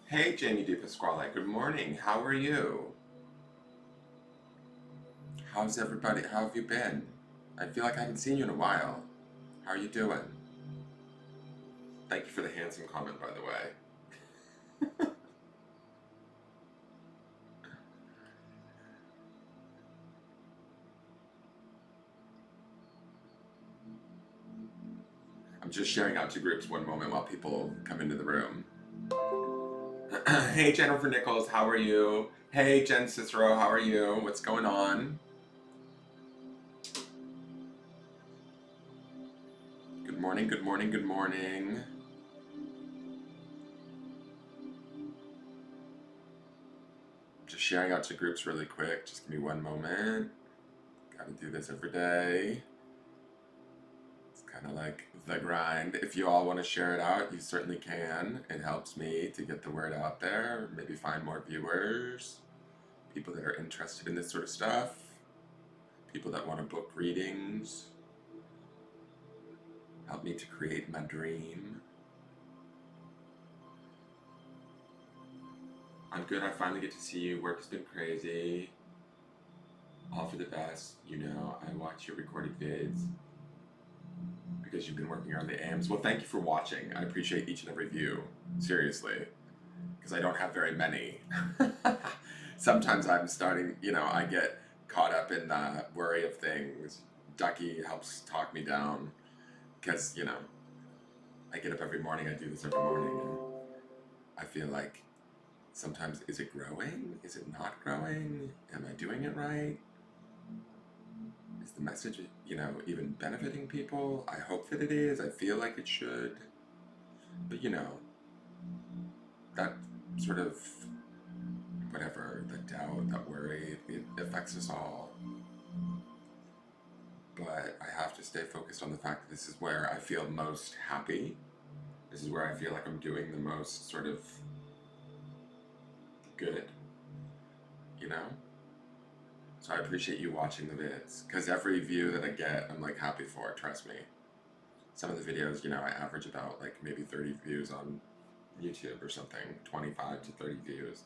Hey, Jamie DePasquale. Good morning. How are you? How's everybody? How have you been? I feel like I haven't seen you in a while. How are you doing? Thank you for the handsome comment, by the way. I'm just sharing out to groups one moment while people come into the room. Hey, Jennifer Nichols. How are you? Hey, Jen Cicero. How are you? What's going on? Good morning, good morning, good morning. Just sharing out to groups really quick. Just give me one moment. Gotta do this every day. Kind of like the grind. If you all want to share it out, you certainly can. It helps me to get the word out there, maybe find more viewers, people that are interested in this sort of stuff, people that want to book readings, help me to create my dream. I'm good. I finally get to see you. Work's been crazy. All for the best. You know, I watch your recorded vids because you've been working on the AMs. Well, thank you for watching. I appreciate each and every view. Seriously. Because I don't have very many. Sometimes I'm starting, I get caught up in the worry of things. Ducky helps talk me down because, I get up every morning, I do this every morning, and I feel like sometimes, is it growing? Is it not growing? Am I doing it right? Is the message, even benefiting people? I hope that it is. I feel like it should. But, that sort of whatever, the doubt, that worry, it affects us all. But I have to stay focused on the fact that this is where I feel most happy. This is where I feel like I'm doing the most sort of good, you know? So I appreciate you watching the vids, because every view that I get, I'm like happy for, trust me. Some of the videos, I average about like maybe 30 views on YouTube or something, 25 to 30 views.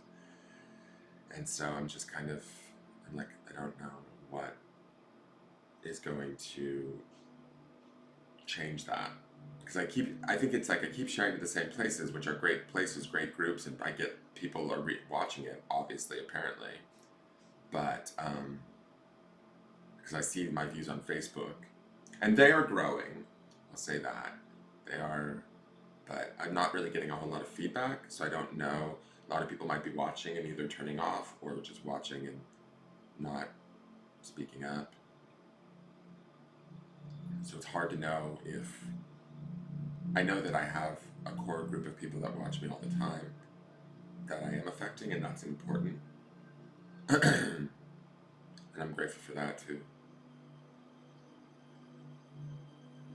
And so I'm just kind of, I'm like, I don't know what is going to change that. Because I think it's like I keep sharing to the same places, which are great places, great groups, and I get people are watching it, obviously, apparently. But, because I see my views on Facebook, and they are growing, I'll say that. They are, but I'm not really getting a whole lot of feedback, so I don't know. A lot of people might be watching and either turning off or just watching and not speaking up. So it's hard to know if I know that I have a core group of people that watch me all the time that I am affecting, and that's important. And I'm grateful for that too.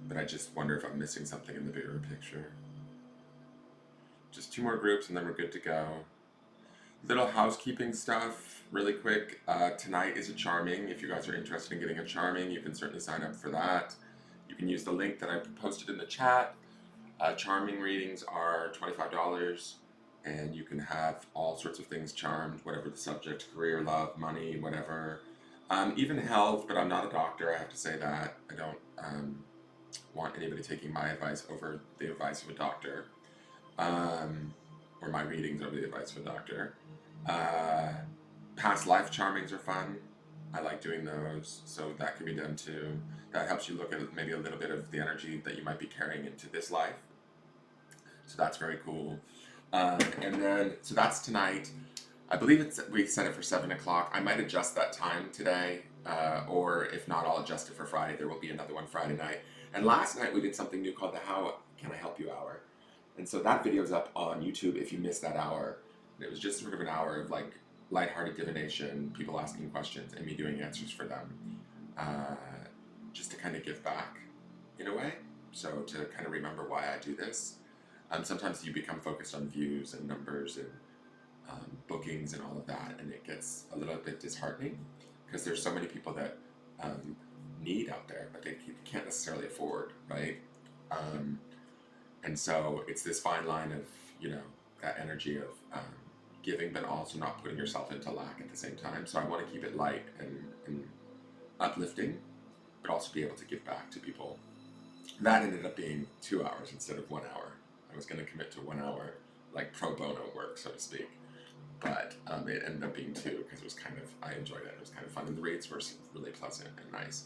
But I just wonder if I'm missing something in the bigger picture. Just 2 more groups and then we're good to go. Little housekeeping stuff, really quick. Tonight is a charming. If you guys are interested in getting a charming, you can certainly sign up for that. You can use the link that I posted in the chat. Charming readings are $25, and you can have all sorts of things charmed, whatever the subject, career, love, money, whatever. Even health, but I'm not a doctor, I have to say that. I don't want anybody taking my advice over the advice of a doctor, or my readings over the advice of a doctor. Past life charmings are fun. I like doing those, so that can be done too. That helps you look at maybe a little bit of the energy that you might be carrying into this life. So that's very cool. And then, so that's tonight. I believe we set it for 7 o'clock. I might adjust that time today, or if not, I'll adjust it for Friday. There will be another one Friday night. And last night we did something new called the How Can I Help You Hour. And so that video's up on YouTube if you missed that hour. And it was just sort of an hour of like lighthearted divination, people asking questions, and me doing answers for them. Just to kind of give back in a way. So to kind of remember why I do this. Sometimes you become focused on views and numbers and bookings and all of that, and it gets a little bit disheartening because there's so many people that need out there, but they can't necessarily afford, right? And so it's this fine line of, that energy of giving, but also not putting yourself into lack at the same time. So I want to keep it light and uplifting, but also be able to give back to people. That ended up being 2 hours instead of 1 hour. I was going to commit to 1 hour, like pro bono work, so to speak. But it ended up being 2 because it was kind of, I enjoyed it. It was kind of fun. And the rates were really pleasant and nice.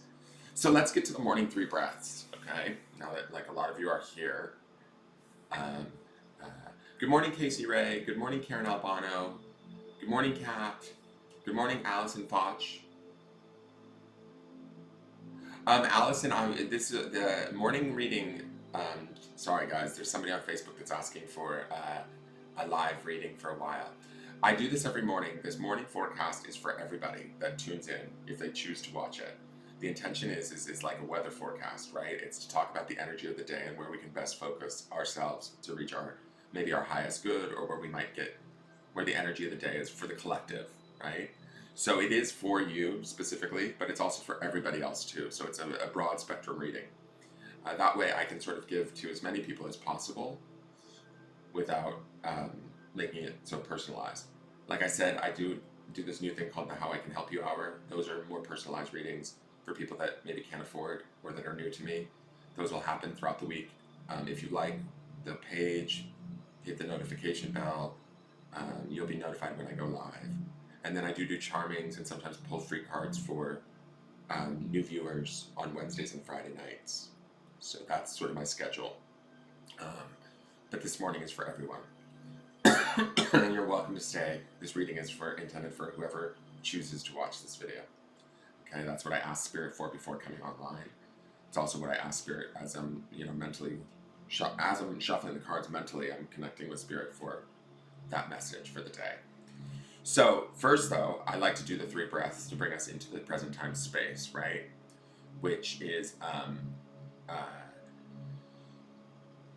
So let's get to the morning 3 breaths, okay? Now that like a lot of you are here. Good morning, Casey Ray. Good morning, Karen Albano. Good morning, Kat. Good morning, Allison Foch. Allison, this is the morning reading. Sorry, guys, there's somebody on Facebook that's asking for a live reading for a while. I do this every morning. This morning forecast is for everybody that tunes in if they choose to watch it. The intention is like a weather forecast, right? It's to talk about the energy of the day and where we can best focus ourselves to reach maybe our highest good, or where we might get, where the energy of the day is for the collective, right? So it is for you specifically, but it's also for everybody else too. So it's a broad spectrum reading. That way I can sort of give to as many people as possible without making it so personalized. Like I said, I do this new thing called the How I Can Help You Hour. Those are more personalized readings for people that maybe can't afford or that are new to me. Those will happen throughout the week. If you like the page, hit the notification bell. You'll be notified when I go live. And then I do charmings and sometimes pull free cards for new viewers on Wednesdays and Friday nights. So that's sort of my schedule. But this morning is for everyone. And you're welcome to stay. This reading is intended for whoever chooses to watch this video. Okay, that's what I asked Spirit for before coming online. It's also what I asked Spirit as I'm, mentally, as I'm shuffling the cards mentally, I'm connecting with Spirit for that message for the day. So first though, I like to do the 3 breaths to bring us into the present time space, right? Which is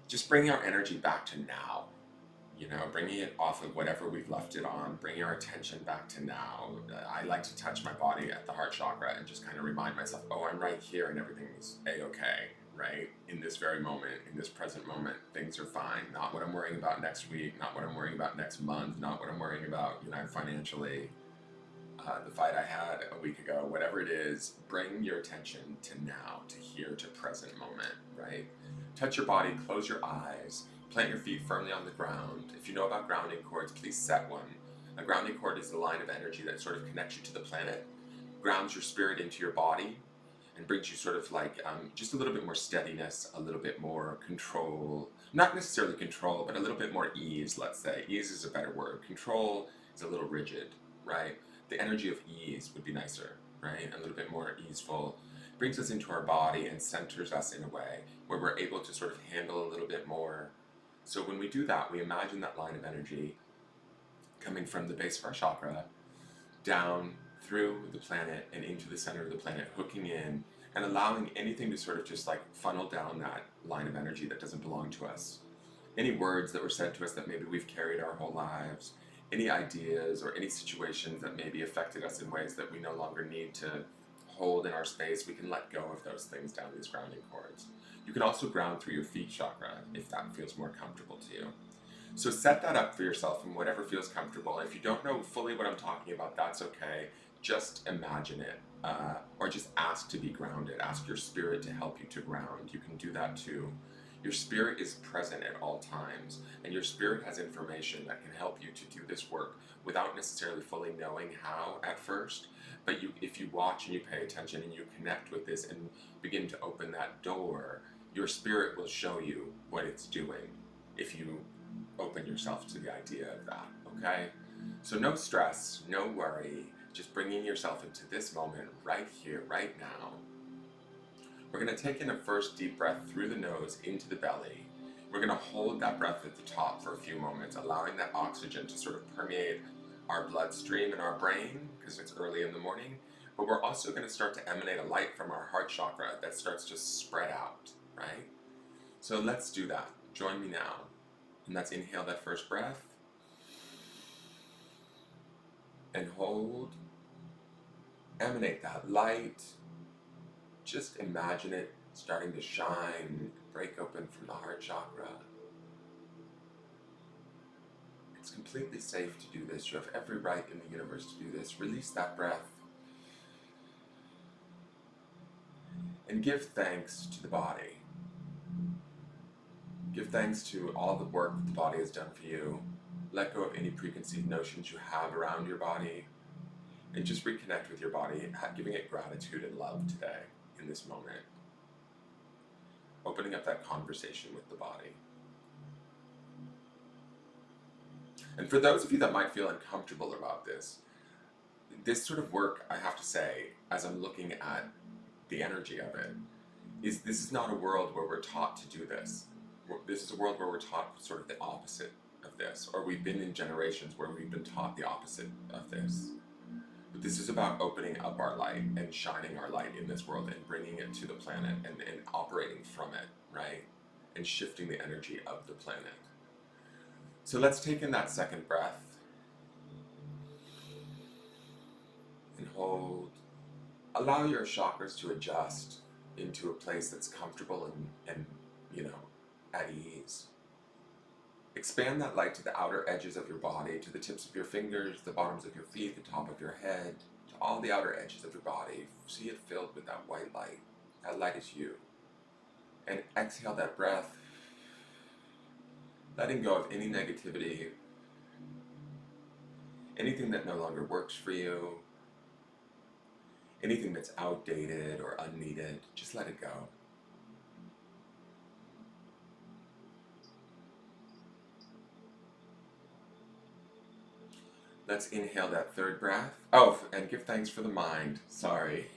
just bringing our energy back to now, bringing it off of whatever we've left it on, bringing our attention back to now. I like to touch my body at the heart chakra and just kind of remind myself, oh, I'm right here and everything's a-okay, right? In this very moment, in this present moment, things are fine. Not what I'm worrying about next week, not what I'm worrying about next month, not what I'm worrying about, financially, the fight I had a week ago, whatever it is. Bring your attention to now, to here, to present moment, right? Touch your body, close your eyes, plant your feet firmly on the ground. If you know about grounding cords, please set one. A grounding cord is the line of energy that sort of connects you to the planet, grounds your spirit into your body, and brings you sort of like just a little bit more steadiness, a little bit more control. Not necessarily control, but a little bit more ease, let's say. Ease is a better word. Control is a little rigid, right? The energy of ease would be nicer, right? A little bit more easeful. Brings us into our body and centers us in a way where we're able to sort of handle a little bit more. So when we do that, we imagine that line of energy coming from the base of our chakra down through the planet and into the center of the planet, hooking in and allowing anything to sort of just like funnel down that line of energy that doesn't belong to us. Any words that were said to us that maybe we've carried our whole lives, any ideas or any situations that maybe affected us in ways that we no longer need to hold in our space, we can let go of those things down these grounding cords. You can also ground through your feet chakra if that feels more comfortable to you. So set that up for yourself in whatever feels comfortable. If you don't know fully what I'm talking about, that's okay. Just imagine it, or just ask to be grounded. Ask your spirit to help you to ground. You can do that too. Your spirit is present at all times, and your spirit has information that can help you to do this work without necessarily fully knowing how at first. But if you watch and you pay attention and you connect with this and begin to open that door, your spirit will show you what it's doing if you open yourself to the idea of that, okay? So no stress, no worry, just bringing yourself into this moment right here, right now. We're going to take in a first deep breath through the nose into the belly. We're going to hold that breath at the top for a few moments, allowing that oxygen to sort of permeate our bloodstream and our brain, because it's early in the morning. But we're also going to start to emanate a light from our heart chakra that starts to spread out, right? So let's do that. Join me now. And let's inhale that first breath. And hold. Emanate that light. Just imagine it starting to shine, break open from the heart chakra. It's completely safe to do this. You have every right in the universe to do this. Release that breath. And give thanks to the body. Give thanks to all the work that the body has done for you. Let go of any preconceived notions you have around your body. And just reconnect with your body, giving it gratitude and love today, in this moment. Opening up that conversation with the body. And for those of you that might feel uncomfortable about this sort of work, I have to say, as I'm looking at the energy of it, this is not a world where we're taught to do this. This is a world where we're taught sort of the opposite of this, or we've been in generations where we've been taught the opposite of this. But this is about opening up our light and shining our light in this world and bringing it to the planet and operating from it, right? And shifting the energy of the planet. So let's take in that second breath and hold. Allow your chakras to adjust into a place that's comfortable and at ease. Expand that light to the outer edges of your body, to the tips of your fingers, the bottoms of your feet, the top of your head, to all the outer edges of your body. See it filled with that white light. That light is you. And exhale that breath, letting go of any negativity, anything that no longer works for you, anything that's outdated or unneeded. Just let it go. Let's inhale that third breath. Oh, and give thanks for the mind. Sorry.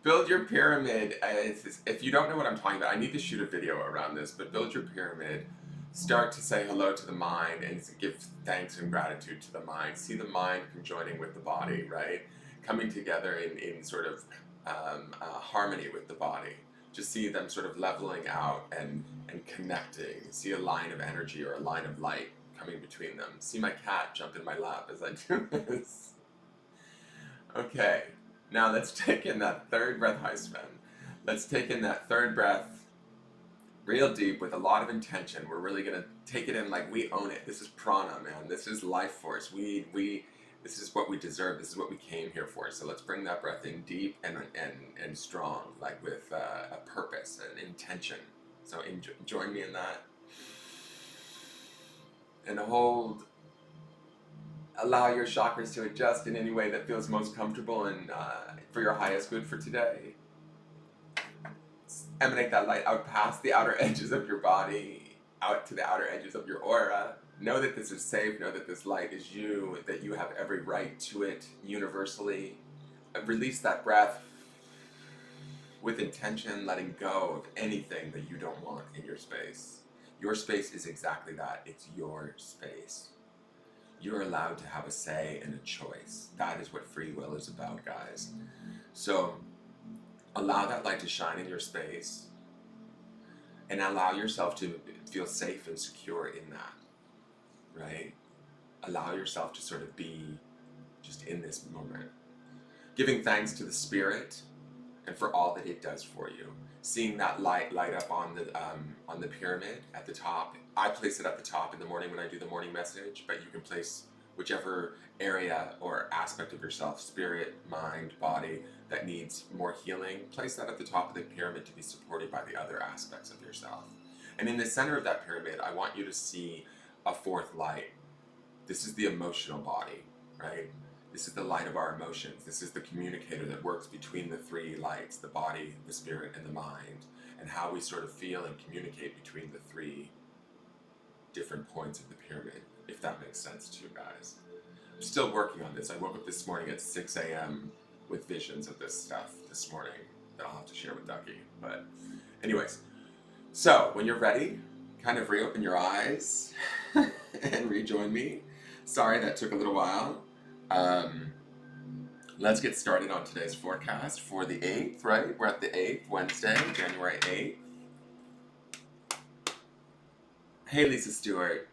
Build your pyramid. If you don't know what I'm talking about, I need to shoot a video around this, but build your pyramid. Start to say hello to the mind and give thanks and gratitude to the mind. See the mind conjoining with the body, right? Coming together in sort of harmony with the body. Just see them sort of leveling out and connecting. See a line of energy or a line of light coming between them. See my cat jump in my lap as I do this. Okay, now let's take in that third breath, hi Sven. Let's take in that third breath real deep with a lot of intention. We're really gonna take it in like we own it. This is prana, man. This is life force. This is what we deserve. This is what we came here for. So let's bring that breath in deep and strong, like with a purpose and intention. So join me in that. And hold. Allow your chakras to adjust in any way that feels most comfortable and for your highest good for today. Emanate that light out past the outer edges of your body, out to the outer edges of your aura. Know that this is safe. Know that this light is you, that you have every right to it universally. Release that breath with intention, letting go of anything that you don't want in your space. Your space is exactly that. It's your space. You're allowed to have a say and a choice. That is what free will is about, guys. So allow that light to shine in your space and allow yourself to feel safe and secure in that, right? Allow yourself to sort of be just in this moment. Giving thanks to the spirit and for all that it does for you. Seeing that light up on the pyramid at the top. I place it at the top in the morning when I do the morning message, but you can place whichever area or aspect of yourself, spirit, mind, body, that needs more healing. Place that at the top of the pyramid to be supported by the other aspects of yourself. And in the center of that pyramid, I want you to see a fourth light. This is the emotional body, right? This is the light of our emotions. This is the communicator that works between the three lights, the body, the spirit, and the mind, and how we sort of feel and communicate between the three different points of the pyramid, if that makes sense to you guys. I'm still working on this. I woke up this morning at 6 a.m. with visions of this stuff this morning that I'll have to share with Ducky. But anyways, so when you're ready, kind of reopen your eyes and rejoin me. Sorry that took a little while. Let's get started on today's forecast for the 8th, right? We're at the 8th, Wednesday, January 8th. Hey, Lisa Stewart.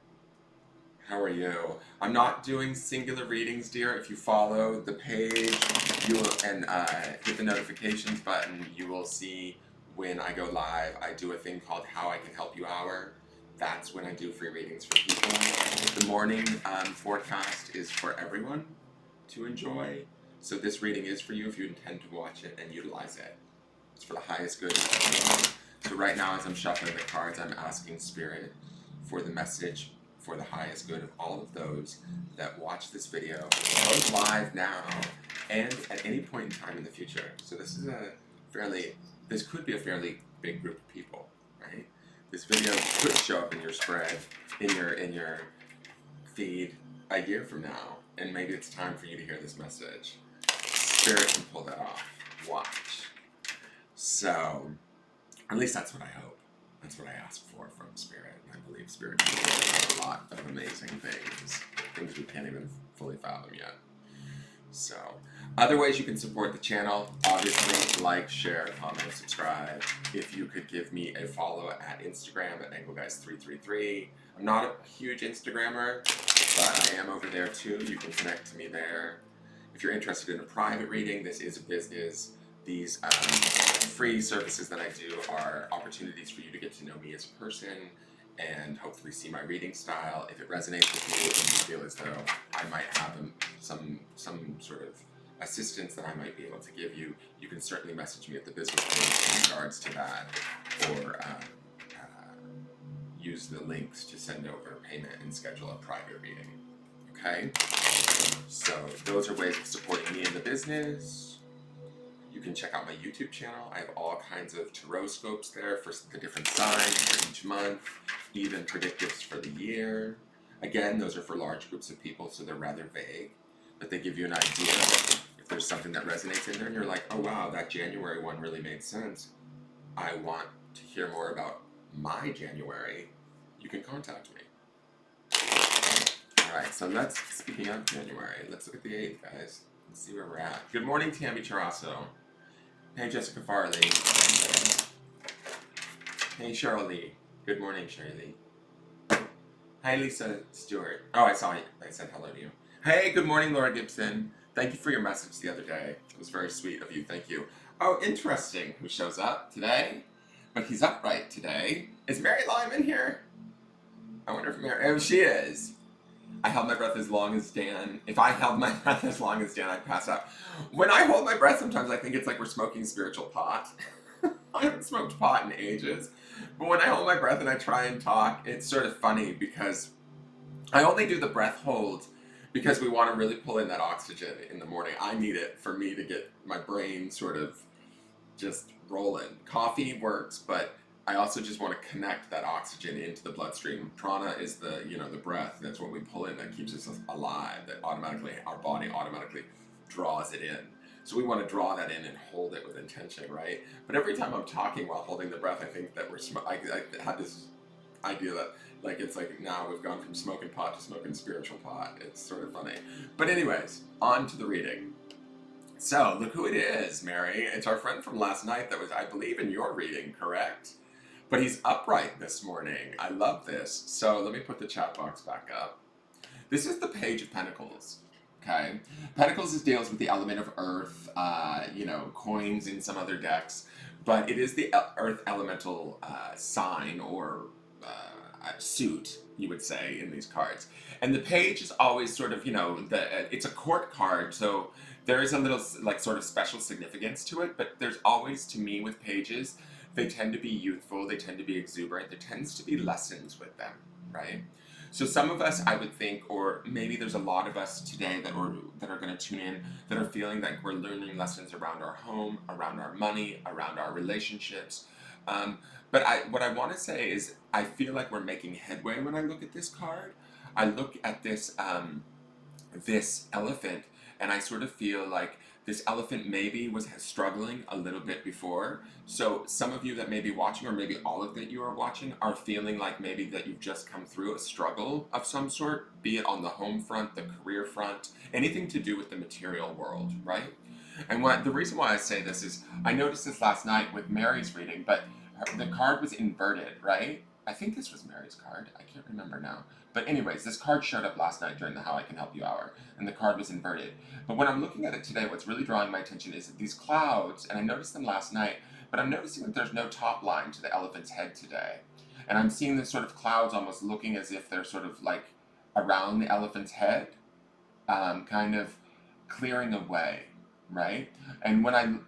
How are you? I'm not doing singular readings, dear. If you follow the page, you will, and hit the notifications button, you will see when I go live. I do a thing called How I Can Help You Hour, That's when I do free readings for people. The morning forecast is for everyone to enjoy. So this reading is for you if you intend to watch it and utilize it. It's for the highest good of everyone. So right now, as I'm shuffling the cards, I'm asking Spirit for the message for the highest good of all of those that watch this video, both live now and at any point in time in the future. So this could be a fairly big group of people, right? This video could show up in your spread, in your feed a year from now, and maybe it's time for you to hear this message. Spirit can pull that off. Watch. So, at least that's what I hope. That's what I ask for from Spirit. I believe Spirit can do a lot of amazing things we can't even fully fathom yet. So, other ways you can support the channel, obviously, like, share, comment, subscribe. If you could give me a follow at Instagram at Engelgeist333. I'm not a huge Instagrammer, but I am over there too. You can connect to me there. If you're interested in a private reading, this is a business. These free services that I do are opportunities for you to get to know me as a person and hopefully see my reading style. If it resonates with you and you feel as though I might have some sort of assistance that I might be able to give you, you can certainly message me at the business page in regards to that, or use the links to send over payment and schedule a private reading. Okay? So those are ways of supporting me in the business. You can check out my YouTube channel. I have all kinds of tarot scopes there for the different signs for each month, even predictives for the year. Again, those are for large groups of people, so they're rather vague, but they give you an idea. If there's something that resonates in there and you're like, oh wow, that January one really made sense, I want to hear more about my January, you can contact me. Alright, so speaking of January, let's look at the 8th, guys. Let's see where we're at. Good morning, Tammy Charasso. Hey, Jessica Farley. Hey, Cheryl Lee. Good morning, Cheryl Lee. Hi, Lisa Stewart. Oh, I saw you. I said hello to you. Hey, good morning, Laura Gibson. Thank you for your message the other day. It was very sweet of you. Thank you. Oh, interesting. Who shows up today? But he's upright today. Is Mary Lyman here? I wonder if Mary... Oh, she is. I held my breath as long as Dan. If I held my breath as long as Dan, I'd pass out. When I hold my breath, sometimes I think it's like we're smoking spiritual pot. I haven't smoked pot in ages. But when I hold my breath and I try and talk, it's sort of funny because I only do the breath hold because we want to really pull in that oxygen in the morning. I need it for me to get my brain sort of just rolling. Coffee works, but I also just want to connect that oxygen into the bloodstream. Prana is the breath. That's what we pull in that keeps us alive. That automatically, our body automatically draws it in. So we want to draw that in and hold it with intention, right? But every time I'm talking while holding the breath, I think that I had this idea that like it's like now we've gone from smoking pot to smoking spiritual pot. It's sort of funny. But anyways, on to the reading. So look who it is, Mary. It's our friend from last night that was, I believe, in your reading, correct? But he's upright this morning. I love this. So let me put the chat box back up. This is the Page of Pentacles. Okay, Pentacles deals with the element of earth, coins in some other decks, but it is the earth elemental sign or suit, you would say, in these cards. And the page is always sort of, it's a court card, so there is a little sort of special significance to it, but there's always, to me, with pages, they tend to be youthful, they tend to be exuberant, there tends to be lessons with them, right? So some of us, I would think, or maybe there's a lot of us today that are going to tune in, that are feeling like we're learning lessons around our home, around our money, around our relationships. But what I want to say is I feel like we're making headway when I look at this card. I look at this this elephant, and I sort of feel like this elephant maybe was struggling a little bit before. So some of you that may be watching, or maybe all of that you are watching, are feeling like maybe that you've just come through a struggle of some sort, be it on the home front, the career front, anything to do with the material world, right? And the reason why I say this is, I noticed this last night with Mary's reading, but the card was inverted, right? I think this was Mary's card. I can't remember now. But anyways, this card showed up last night during the How I Can Help You Hour, and the card was inverted. But when I'm looking at it today, what's really drawing my attention is these clouds, and I noticed them last night, but I'm noticing that there's no top line to the elephant's head today. And I'm seeing this sort of clouds almost looking as if they're sort of like around the elephant's head, kind of clearing away, right? And when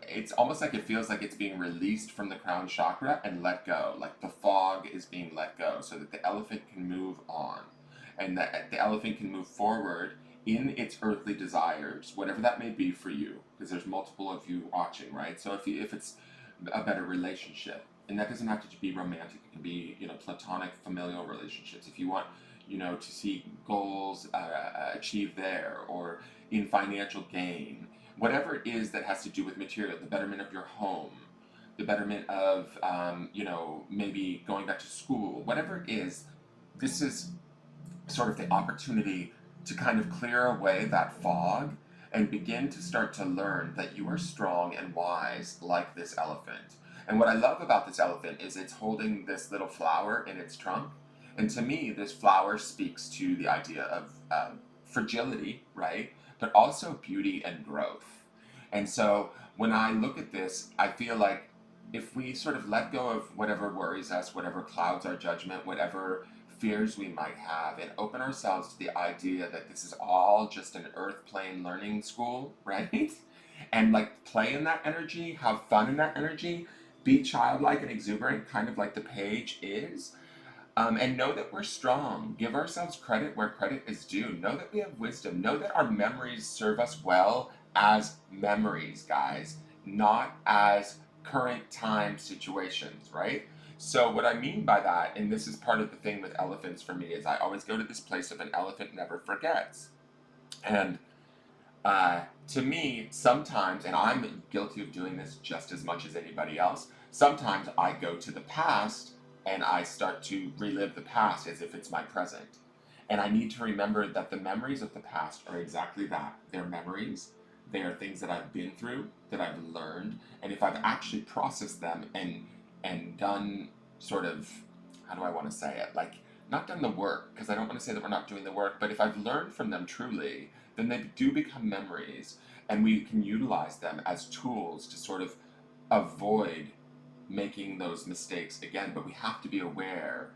it's almost like it feels like it's being released from the crown chakra and let go, like the fog is being let go so that the elephant can move on and that the elephant can move forward in its earthly desires, whatever that may be for you, because there's multiple of you watching, right? So if it's a better relationship, and that doesn't have to be romantic, it can be, platonic familial relationships. If you want, to see goals achieved there, or in financial gain, whatever it is that has to do with material, the betterment of your home, the betterment of, maybe going back to school, whatever it is, this is sort of the opportunity to kind of clear away that fog and begin to start to learn that you are strong and wise like this elephant. And what I love about this elephant is it's holding this little flower in its trunk. And to me, this flower speaks to the idea of fragility, right? But also beauty and growth. And so when I look at this, I feel like if we sort of let go of whatever worries us, whatever clouds our judgment, whatever fears we might have, and open ourselves to the idea that this is all just an earth plane learning school, right? And like play in that energy, have fun in that energy, be childlike and exuberant, kind of like the page is. And know that we're strong. Give ourselves credit where credit is due. Know that we have wisdom. Know that our memories serve us well as memories, guys, not as current time situations, right? So, what I mean by that, and this is part of the thing with elephants for me, is I always go to this place of an elephant never forgets. And to me, sometimes, and I'm guilty of doing this just as much as anybody else, sometimes I go to the past and I start to relive the past as if it's my present. And I need to remember that the memories of the past are exactly that. They're memories. They are things that I've been through, that I've learned, and if I've actually processed them and done sort of, how do I want to say it? Like, not done the work, because I don't want to say that we're not doing the work, but if I've learned from them truly, then they do become memories, and we can utilize them as tools to sort of avoid making those mistakes again. But we have to be aware.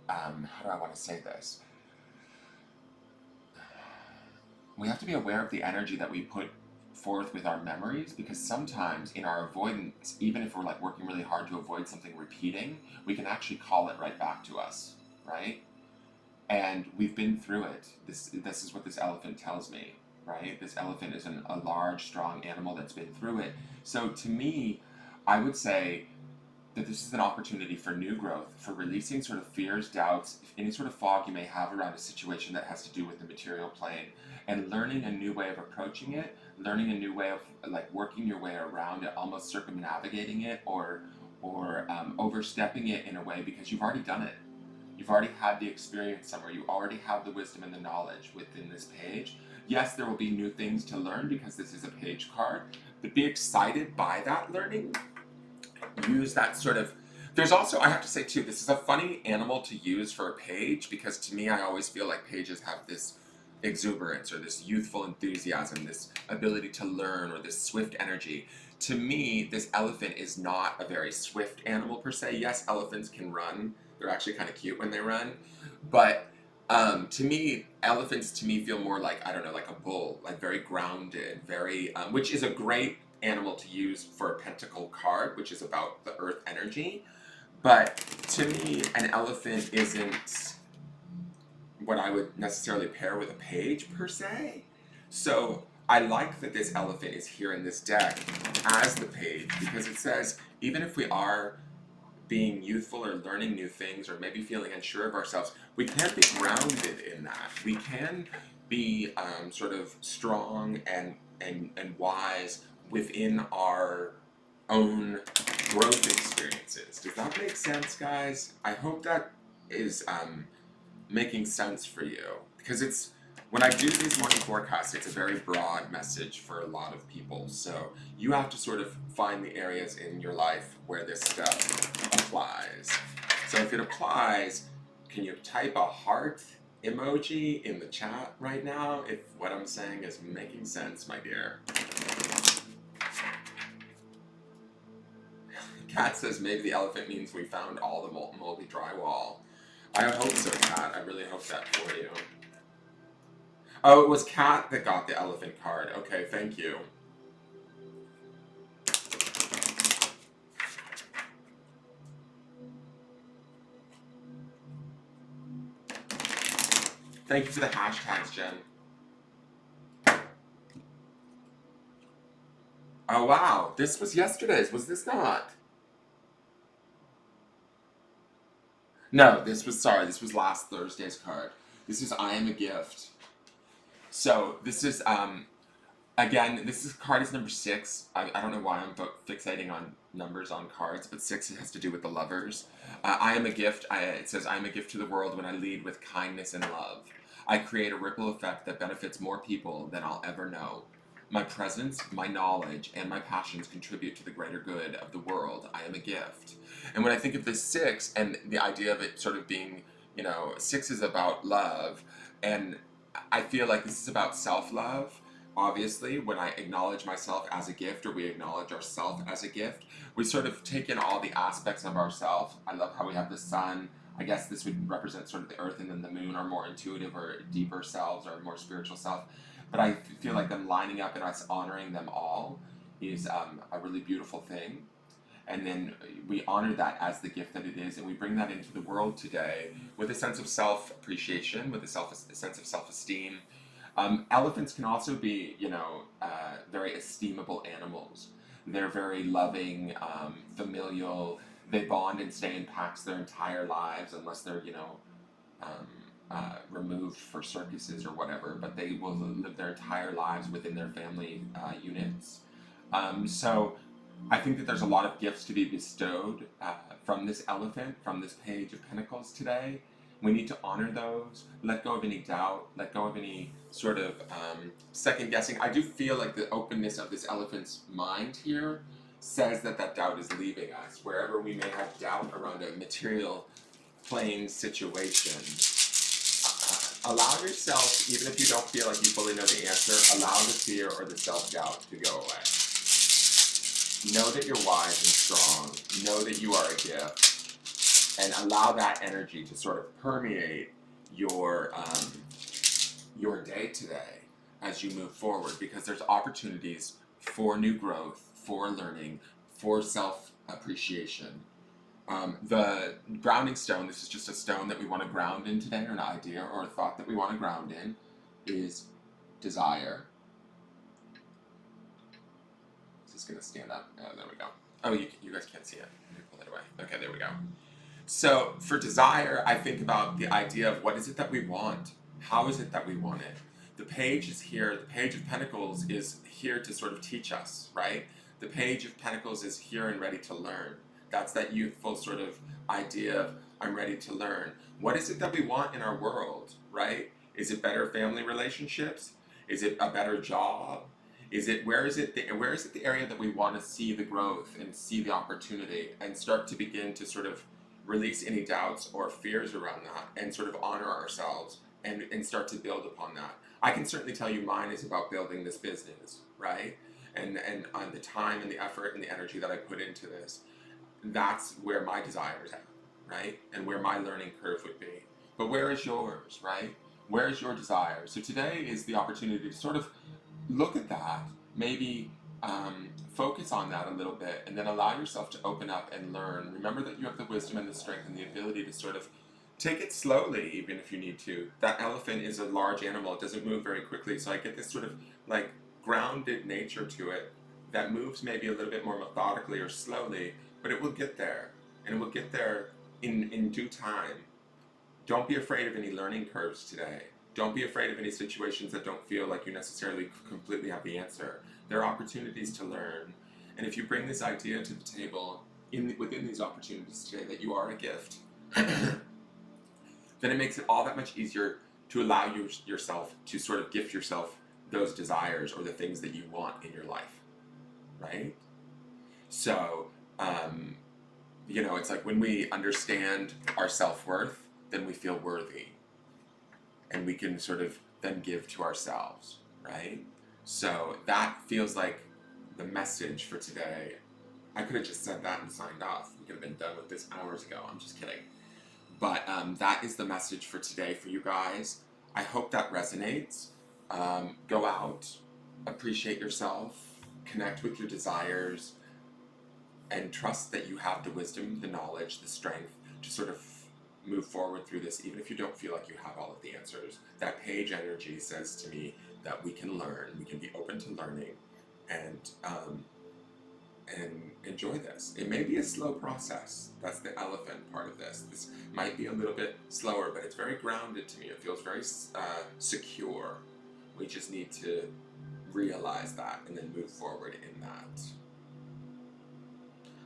How do I want to say this? We have to be aware of the energy that we put forth with our memories, because sometimes in our avoidance, even if we're like working really hard to avoid something repeating, we can actually call it right back to us, right? And we've been through it. This is what this elephant tells me, right? This elephant is a large, strong animal that's been through it. So to me, I would say that this is an opportunity for new growth, for releasing sort of fears, doubts, any sort of fog you may have around a situation that has to do with the material plane, and learning a new way of approaching it, learning a new way of like working your way around it, almost circumnavigating it, or overstepping it in a way, because you've already done it. You've already had the experience somewhere. You already have the wisdom and the knowledge within this page. Yes, there will be new things to learn because this is a page card, but be excited by that learning. Use that sort of. There's also, I have to say too, this is a funny animal to use for a page, because to me, I always feel like pages have this exuberance or this youthful enthusiasm, this ability to learn, or this swift energy. To me, this elephant is not a very swift animal per se. Yes, elephants can run. They're actually kind of cute when they run. But to me, elephants to me feel more like, I don't know, like a bull, like very grounded, very, which is a great animal to use for a pentacle card, which is about the earth energy. But to me, an elephant isn't what I would necessarily pair with a page per se. So I like that this elephant is here in this deck as the page, because it says even if we are being youthful or learning new things or maybe feeling unsure of ourselves, we can be grounded in that. We can be sort of strong and wise within our own growth experiences. Does that make sense, guys? I hope that is making sense for you, because it's, when I do these morning forecasts, it's a very broad message for a lot of people. So you have to sort of find the areas in your life where this stuff applies. So if it applies, can you type a heart emoji in the chat right now if what I'm saying is making sense, my dear? Kat says maybe the elephant means we found all the moldy drywall. I hope so, Kat. I really hope that for you. Oh, it was Kat that got the elephant card. Okay, thank you. Thank you for the hashtags, Jen. Oh, wow. This was yesterday's. Was this not? No, this was last Thursday's card. This is I Am a Gift. So, this is, again, card is number 6. I don't know why I'm fixating on numbers on cards, but 6 has to do with the lovers. I am a gift. It says, I am a gift to the world when I lead with kindness and love. I create a ripple effect that benefits more people than I'll ever know. My presence, my knowledge, and my passions contribute to the greater good of the world. I am a gift. And when I think of this 6 and the idea of it sort of being, 6 is about love, and I feel like this is about self love. Obviously, when I acknowledge myself as a gift, or we acknowledge ourselves as a gift, we sort of take in all the aspects of ourselves. I love how we have the sun. I guess this would represent sort of the earth, and then the moon, our more intuitive or deeper selves, or more spiritual self. But I feel like them lining up and us honoring them all is a really beautiful thing. And then we honor that as the gift that it is, and we bring that into the world today with a sense of self-appreciation, with a sense of self-esteem. Elephants can also be, very esteemable animals. They're very loving, familial. They bond and stay in packs their entire lives, unless they're, um, removed for circuses or whatever. But they will live their entire lives within their family units. So I think that there's a lot of gifts to be bestowed from this elephant, from this page of pentacles today. We need to honor those, let go of any doubt, let go of any sort of second guessing. I do feel like the openness of this elephant's mind here says that that doubt is leaving us. Wherever we may have doubt around a material plane situation, allow yourself, even if you don't feel like you fully know the answer, allow the fear or the self-doubt to go away. Know that you're wise and strong. Know that you are a gift, and allow that energy to sort of permeate your day today as you move forward. Because there's opportunities for new growth, for learning, for self appreciation. The grounding stone. This is just a stone that we want to ground in today, or an idea, or a thought that we want to ground in, is desire. Is going to stand up. There we go. Oh, you guys can't see it. Let me pull it away. Okay, there we go. So for desire, I think about the idea of what is it that we want? How is it that we want it? The page is here. The page of pentacles is here to sort of teach us, right? The page of pentacles is here and ready to learn. That's that youthful sort of idea of I'm ready to learn. What is it that we want in our world, right? Is it better family relationships? Is it a better job? Where is it the area that we want to see the growth and see the opportunity, and start to begin to sort of release any doubts or fears around that, and sort of honor ourselves, and start to build upon that. I can certainly tell you mine is about building this business, right? And on the time and the effort and the energy that I put into this, that's where my desires at, right? And where my learning curve would be. But where is yours, right? Where is your desire? So today is the opportunity to sort of look at that, maybe focus on that a little bit, and then allow yourself to open up and learn. Remember that you have the wisdom and the strength and the ability to sort of take it slowly, even if you need to. That elephant is a large animal. It doesn't move very quickly, so I get this sort of like grounded nature to it that moves maybe a little bit more methodically or slowly, but it will get there, and it will get there in due time. Don't be afraid of any learning curves today. Don't be afraid of any situations that don't feel like you necessarily completely have the answer. There are opportunities to learn. And if you bring this idea to the table within these opportunities today that you are a gift, then it makes it all that much easier to allow yourself to sort of gift yourself those desires or the things that you want in your life, right? So, it's like when we understand our self-worth, then we feel worthy. And we can sort of then give to ourselves, right? So that feels like the message for today. I could have just said that and signed off. We could have been done with this hours ago. I'm just kidding. But that is the message for today for you guys. I hope that resonates. Go out, appreciate yourself, connect with your desires, and trust that you have the wisdom, the knowledge, the strength to sort of move forward through this, even if you don't feel like you have all of the answers. That page energy says to me that we can learn, we can be open to learning, and enjoy this. It may be a slow process. That's the elephant part of this. This might be a little bit slower, but it's very grounded to me. It feels very secure. We just need to realize that and then move forward in that.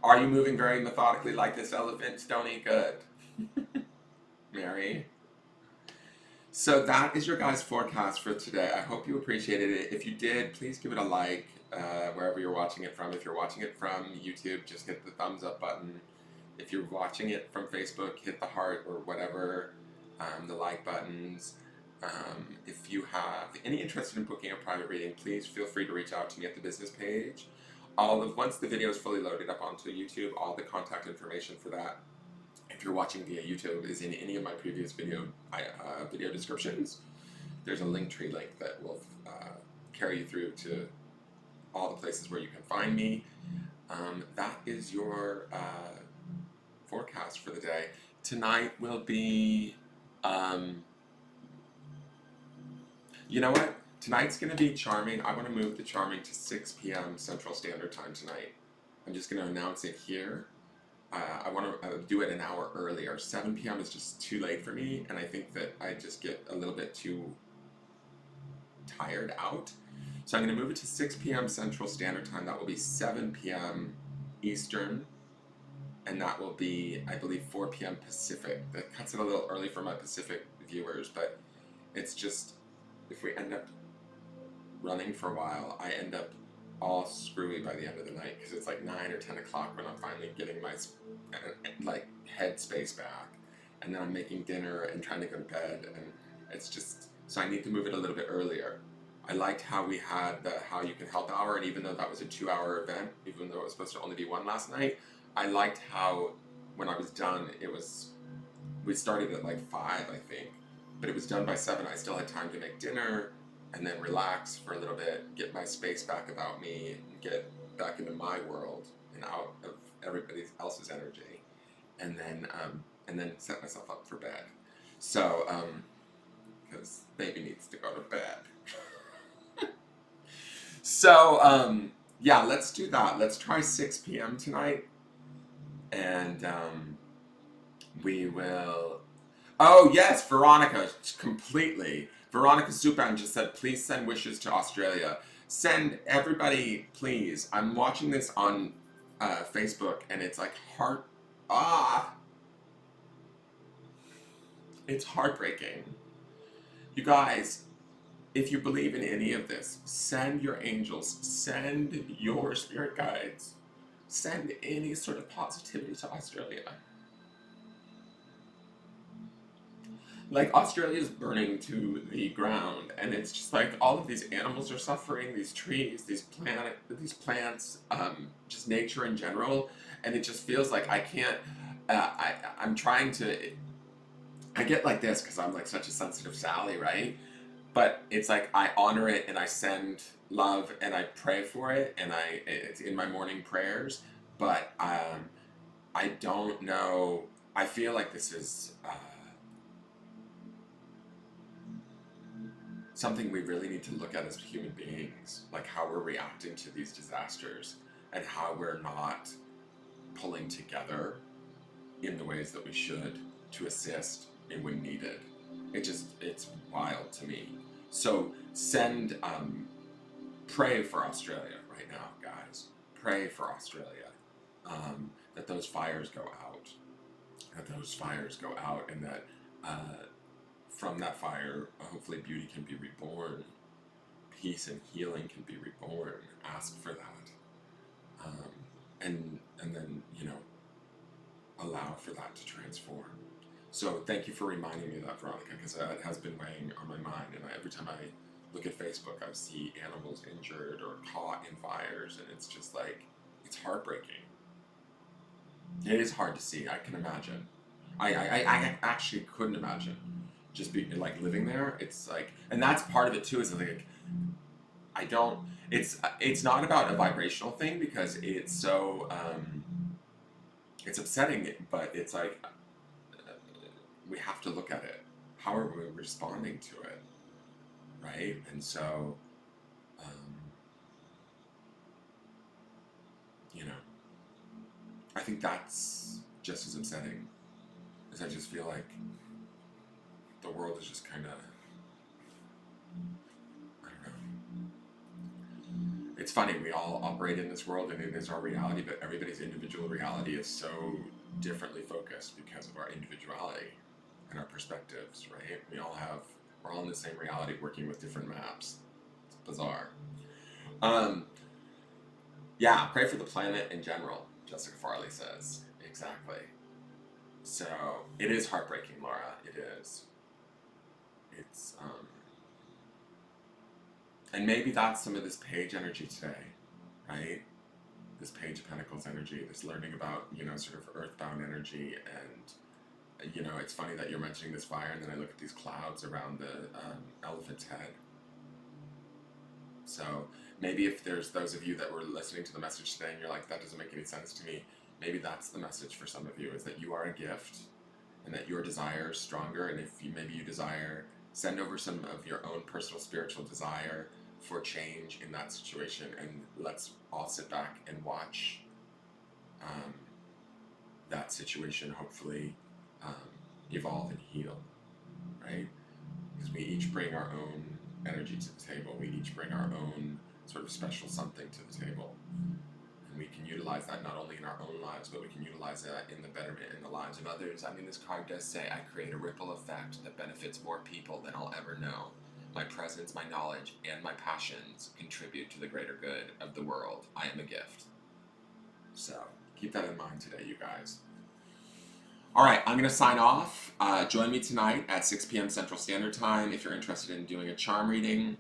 Are you moving very methodically like this elephant, Stony? Good. Mary? So that is your guys' forecast for today. I hope you appreciated it. If you did, please give it a like wherever you're watching it from. If you're watching it from YouTube, just hit the thumbs up button. If you're watching it from Facebook, hit the heart or whatever, the like buttons. If you have any interest in booking a private reading, please feel free to reach out to me at the business page. Once the video is fully loaded up onto YouTube, all the contact information for that, if you're watching via YouTube, is in any of my previous video descriptions. There's a Linktree link that will carry you through to all the places where you can find me. That is your forecast for the day. Tonight will be, you know what? Tonight's going to be Charming. I want to move the Charming to 6 p.m. Central Standard Time tonight. I'm just going to announce it here. I want to do it an hour earlier. 7 p.m. is just too late for me, and I think that I just get a little bit too tired out. So I'm going to move it to 6 p.m. Central Standard Time. That will be 7 p.m. Eastern, and that will be, I believe, 4 p.m. Pacific. That cuts it a little early for my Pacific viewers, but it's just, if we end up running for a while, I end up all screwy by the end of the night because it's like 9 or 10 o'clock when I'm finally getting my like head space back, and then I'm making dinner and trying to go to bed, and it's just, so I need to move it a little bit earlier. I liked how we had the How You Can Help Hour, and even though that was a 2-hour event, even though it was supposed to only be one last night, I liked how when I was done, we started at like 5, I think, but it was done by 7. I still had time to make dinner and then relax for a little bit, get my space back about me, and get back into my world and out of everybody else's energy, and then set myself up for bed. So, because baby needs to go to bed. So, yeah, let's do that. Let's try 6 p.m. tonight, and we will. Oh yes, Veronica, completely. Veronica Supan just said, please send wishes to Australia. Send everybody, please. I'm watching this on Facebook, and it's like it's heartbreaking. You guys, if you believe in any of this, send your angels, send your spirit guides, send any sort of positivity to Australia. Like, Australia is burning to the ground, and it's just like all of these animals are suffering, these trees, these plants, just nature in general, and it just feels like I can't. I'm trying to. I get like this because I'm like such a sensitive Sally, right? But it's like I honor it and I send love and I pray for it, and it's in my morning prayers. But I don't know. I feel like this is. Something we really need to look at as human beings, like how we're reacting to these disasters and how we're not pulling together in the ways that we should to assist in when needed. It's wild to me. So pray for Australia right now, guys. Pray for Australia, that those fires go out, and that from that fire, hopefully beauty can be reborn, peace and healing can be reborn. Ask for that, and then allow for that to transform. So thank you for reminding me of that, Veronica, because it has been weighing on my mind. And every time I look at Facebook, I see animals injured or caught in fires, and it's just like, it's heartbreaking. It is hard to see. I can imagine. I actually couldn't imagine just be like living there. It's like, and that's part of it too. Is like I don't. It's not about a vibrational thing because it's so it's upsetting. But it's like we have to look at it. How are we responding to it, right? And so, um, you know, I think that's just as upsetting as I just feel like the world is just kind of, I don't know. It's funny, we all operate in this world and it is our reality, but everybody's individual reality is so differently focused because of our individuality and our perspectives, right? We're all in the same reality working with different maps. It's bizarre. Um, yeah, pray for the planet in general, Jessica Farley says. Exactly. So, it is heartbreaking, Laura. It is. It's, and maybe that's some of this page energy today, right? This Page of Pentacles energy, this learning about, sort of earthbound energy. And, it's funny that you're mentioning this fire, and then I look at these clouds around the elephant's head. So maybe if there's those of you that were listening to the message today and you're like, that doesn't make any sense to me, maybe that's the message for some of you, is that you are a gift and that your desire is stronger. And if maybe you desire, send over some of your own personal spiritual desire for change in that situation, and let's all sit back and watch um, that situation hopefully um, evolve and heal, right? Because we each bring our own energy to the table. We each bring our own sort of special something to the table. And we can utilize that not only in our own lives, but we can utilize that in the betterment in the lives of others. I mean, this card does say, I create a ripple effect that benefits more people than I'll ever know. My presence, my knowledge, and my passions contribute to the greater good of the world. I am a gift. So keep that in mind today, you guys. All right, I'm going to sign off. Join me tonight at 6 p.m. Central Standard Time if you're interested in doing a charm reading.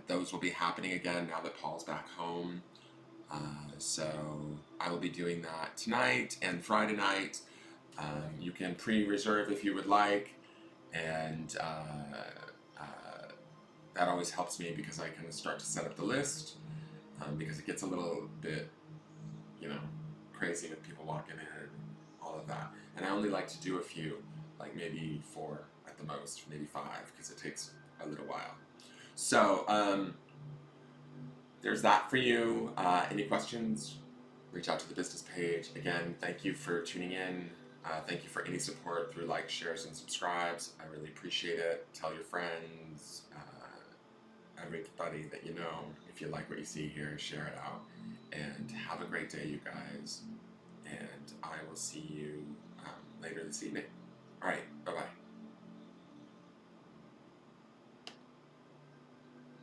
Those will be happening again now that Paul's back home. So I will be doing that tonight and Friday night. You can pre-reserve if you would like, and that always helps me because I can start to set up the list, because it gets a little bit, crazy with people walking in and all of that. And I only like to do a few, like maybe 4 at the most, maybe 5, because it takes a little while. So there's that for you. Any questions? Reach out to the business page. Again, thank you for tuning in. Thank you for any support through likes, shares, and subscribes. I really appreciate it. Tell your friends, everybody that you know. If you like what you see here, share it out. And have a great day, you guys. And I will see you later this evening. All right, bye-bye.